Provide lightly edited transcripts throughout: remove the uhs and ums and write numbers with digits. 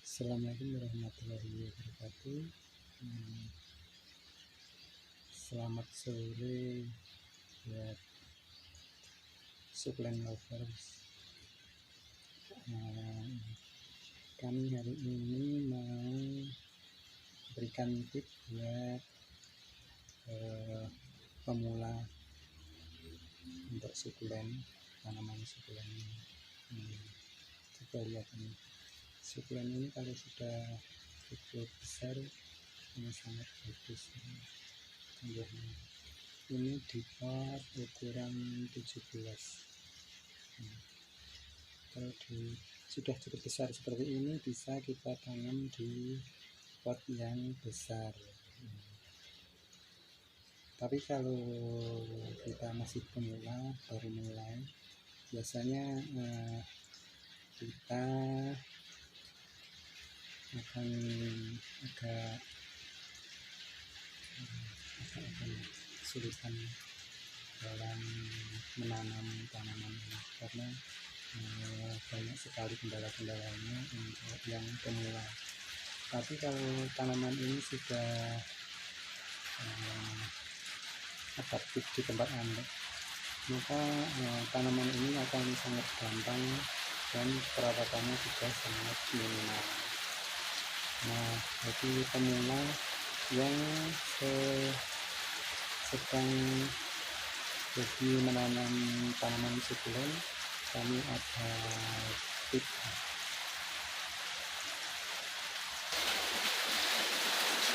Assalamualaikum warahmatullahi wabarakatuh. Hmm, Selamat sore buat sukulen lovers. Kami hari ini mau berikan tips buat pemula untuk sukulen, tanaman sukulen. Coba lihat ini. Sukulen ini kalau sudah cukup besar ini sangat bagus. Ini di pot ukuran 17. Kalau sudah cukup besar seperti ini bisa kita tanam di pot yang besar. Tapi kalau kita masih pemula, baru mulai, biasanya kita akan agak kesulitan dalam menanam tanaman ini karena banyak sekali kendala-kendalanya untuk yang pemula. Tapi kalau tanaman ini sudah adaptif di tempat Anda, maka tanaman ini akan sangat gampang dan perawatannya juga sangat minimal. Nah, bagi pemula yang sedang hobi menanam tanaman sukulen, kami ada tips.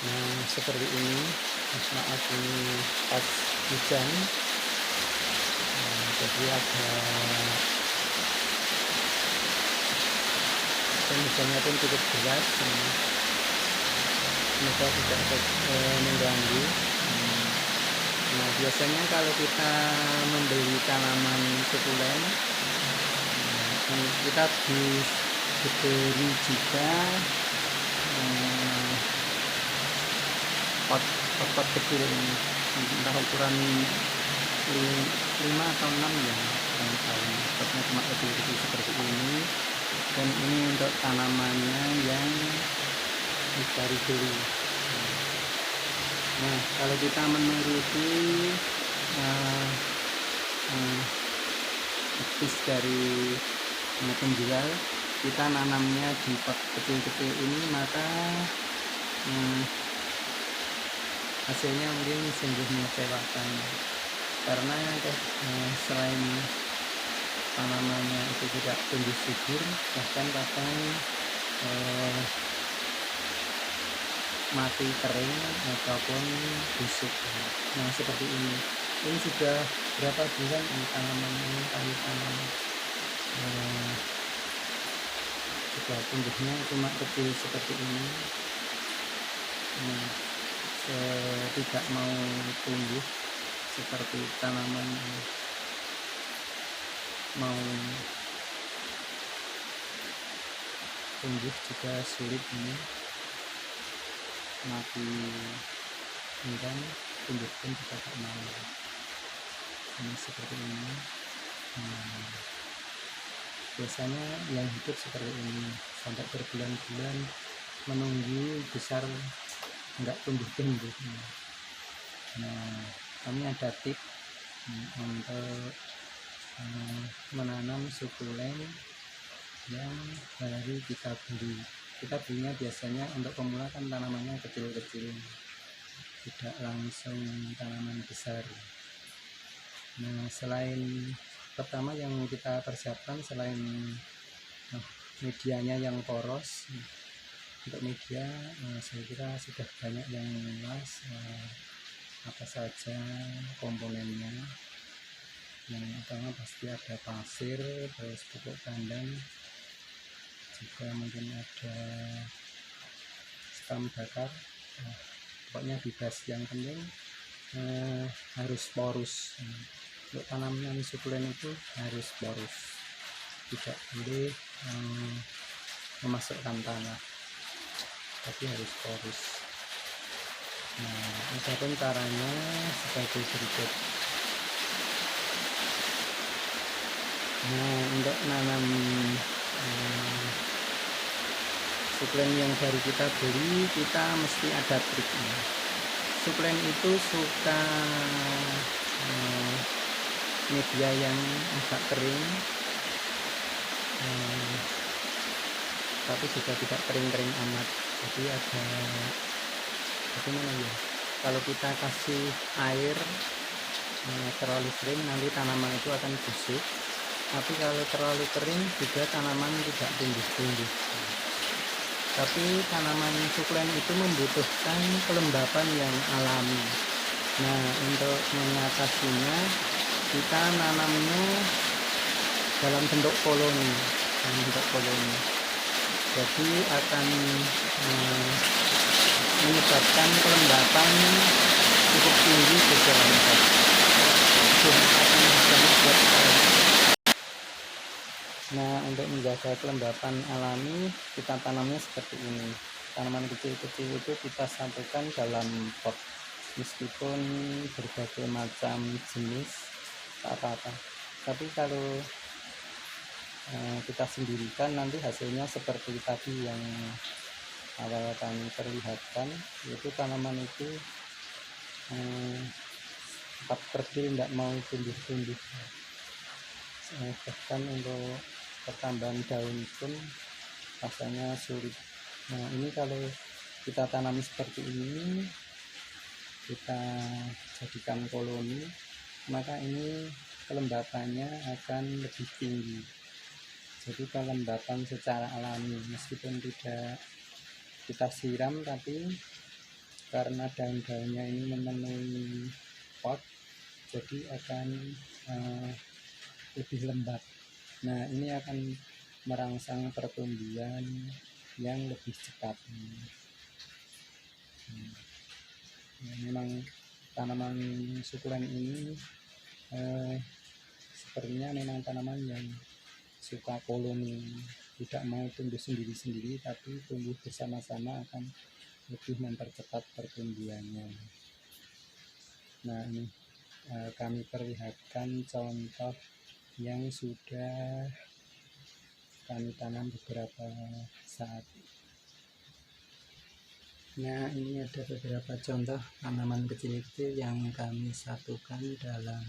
Nah, seperti ini. Maaf, ini pas hujan, jadi ada hujannya pun cukup deras. Semoga tidak mengganggu. Nah, biasanya kalau kita membeli tanaman sukulen, kita diberi juga pot kecil ini, entah ukuran 5 atau 6 ya, kurang tahu. Potnya cuma kecil-kecil seperti ini, dan ini untuk tanamannya yang dicari beli. Nah, kalau kita menuruti tips dari penjual, kita nanamnya di pot kecil-kecil ini, maka hasilnya mungkin sungguh mengecewakan, karena selain tanamannya itu tidak tumbuh subur, bahkan kadang mati kering ataupun busuk. Nah, seperti ini sudah berapa bulan ini tanaman ini kami tanam, sudah tumbuhnya cuma kecil seperti ini. Tidak mau tumbuh seperti tanaman mau tumbuh juga sulit, ini mati dan tumbuh pun juga tak mau. Ini seperti ini. Biasanya yang hidup seperti ini sampai berbulan-bulan menunggu besar, enggak tumbuh-tumbuh. Nah, kami ada tips untuk menanam sukulen yang baru kita beli. Kita belinya biasanya untuk pemula kan tanamannya kecil-kecil, tidak langsung tanaman besar. Nah, selain pertama yang kita persiapkan, selain medianya yang poros, untuk media saya kira sudah banyak yang luas. Apa saja komponennya? Yang pertama pasti ada pasir, terus pupuk kandang, juga mungkin ada stam bakar. Pokoknya bebas, yang penting harus porus. Untuk tanaman sukulen itu harus porus, tidak boleh memasukkan tanah, tapi harus porus. Nah, adapun caranya sebagai berikut. Nah, untuk nanam Sukulen yang baru kita beli, kita mesti ada triknya. Sukulen itu suka media yang agak kering, tapi juga tidak kering-kering amat. Jadi ada bagaimana ya, kalau kita kasih air terlalu sering nanti tanaman itu akan busuk, tapi kalau terlalu kering juga tanaman tidak tumbuh-tumbuh. Tapi tanaman sukulen itu membutuhkan kelembapan yang alami. Nah, untuk mengatasinya kita nanamnya dalam bentuk koloni, jadi akan menyebabkan kelembapan cukup tinggi di dalam pot. Nah, untuk menjaga kelembapan alami, kita tanamnya seperti ini. Tanaman kecil-kecil itu kita satukan dalam pot, meskipun berbagai macam jenis apa-apa. Tapi kalau kita sendirikan, nanti hasilnya seperti tadi yang awal kami perlihatkan, yaitu tanaman itu tetap kerdil, tidak mau tumbuh-tumbuh. Bahkan untuk pertambahan daun pun rasanya sulit. Nah, ini kalau kita tanami seperti ini, kita jadikan koloni, maka ini kelembapannya akan lebih tinggi. Jadi kelembapan secara alami, meskipun tidak kita siram, tapi karena daun-daunnya ini memenuhi pot, jadi akan lebih lembab. Nah, ini akan merangsang pertumbuhan yang lebih cepat. Memang tanaman sukulen ini sepertinya memang tanaman yang suka koloni, tidak mau tumbuh sendiri-sendiri, tapi tumbuh bersama-sama akan lebih mempercepat pertumbuhannya. Nah, ini kami perlihatkan contoh yang sudah kami tanam beberapa saat. Nah, ini ada beberapa contoh tanaman kecil-kecil yang kami satukan dalam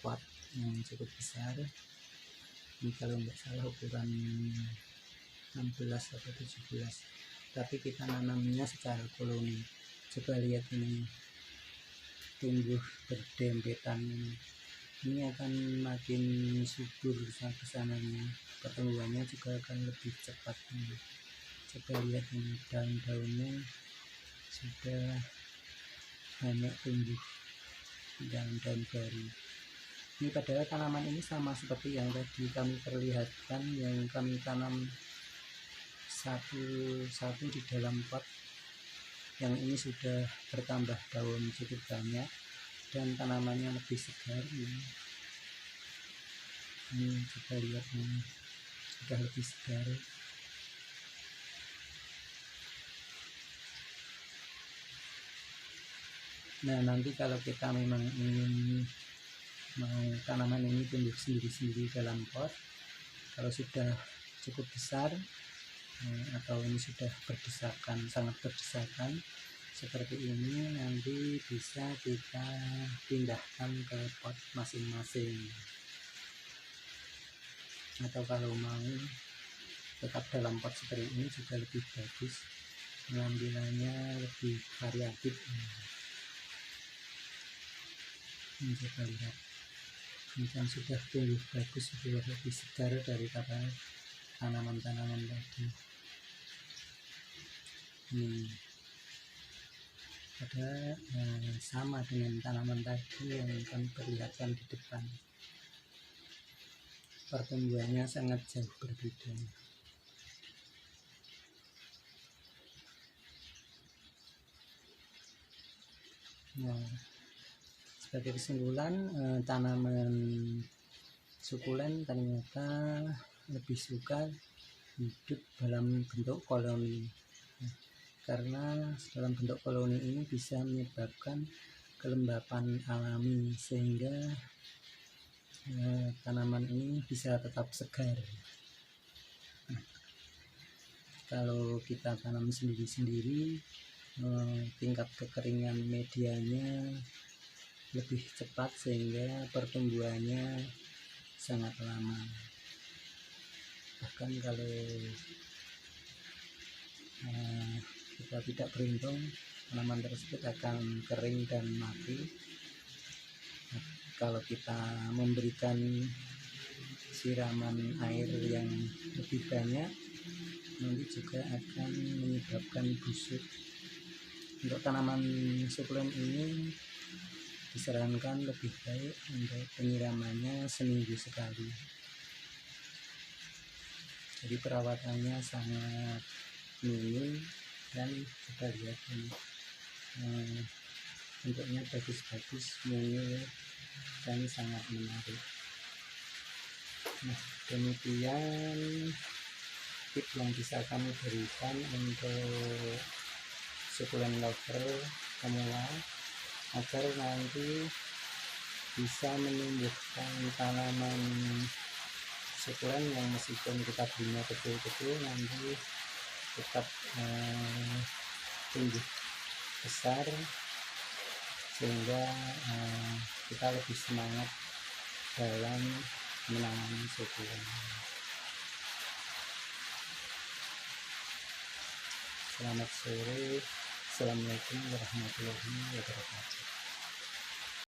pot yang cukup besar. Ini kalau nggak salah ukuran 16 atau 17, tapi kita nanamnya secara koloni. Coba lihat ini, tumbuh berdempetan, ini akan makin subur kesananya, pertumbuhannya juga akan lebih cepat. Coba lihat ini, daun-daunnya sudah banyak tumbuh, daun-daun baru. Ini padahal tanaman ini sama seperti yang tadi kami perlihatkan, yang kami tanam satu-satu di dalam pot. Yang ini sudah bertambah daun cukup banyak dan tanamannya lebih segar. Ini coba lihat, ini sudah lebih segar. Nah, nanti kalau kita memang ingin mau tanaman ini tumbuh sendiri-sendiri dalam pot, kalau sudah cukup besar atau ini sudah berdesakan, sangat berdesakan seperti ini, nanti bisa kita pindahkan ke pot masing-masing. Atau kalau mau tetap dalam pot seperti ini juga lebih bagus, pengambilannya lebih variatif. Ini coba lihat, ini kan sudah tumbuh bagus, sudah lebih segar daripada tanaman-tanaman tadi. Pada sama dengan tanaman tadi yang kami perlihatkan di depan, pertumbuhannya sangat jauh berbeda. Nah, sebagai kesimpulan, tanaman sukulen ternyata lebih suka hidup dalam bentuk koloni, karena dalam bentuk koloni ini bisa menyebabkan kelembapan alami, sehingga tanaman ini bisa tetap segar. Kalau kita tanam sendiri-sendiri, tingkat kekeringan medianya lebih cepat sehingga pertumbuhannya sangat lama. Bahkan kalau kita tidak beruntung, tanaman tersebut akan kering dan mati. Nah, kalau kita memberikan siraman air yang lebih banyak, nanti juga akan menyebabkan busuk. Untuk tanaman sukulen ini disarankan lebih baik untuk penyiramannya seminggu sekali. Jadi perawatannya sangat minim, dan kita lihat ini bentuknya bagus-bagus, mungil dan sangat menarik. Nah, demikian tips yang bisa kami berikan untuk sukulen lover pemula agar nanti bisa menumbuhkan tanaman sukulen yang meskipun kita belinya kecil-kecil nanti tetap tumbuh besar, sehingga kita lebih semangat dalam menanam sukulen. Selamat sore. Assalamualaikum warahmatullahi wabarakatuh.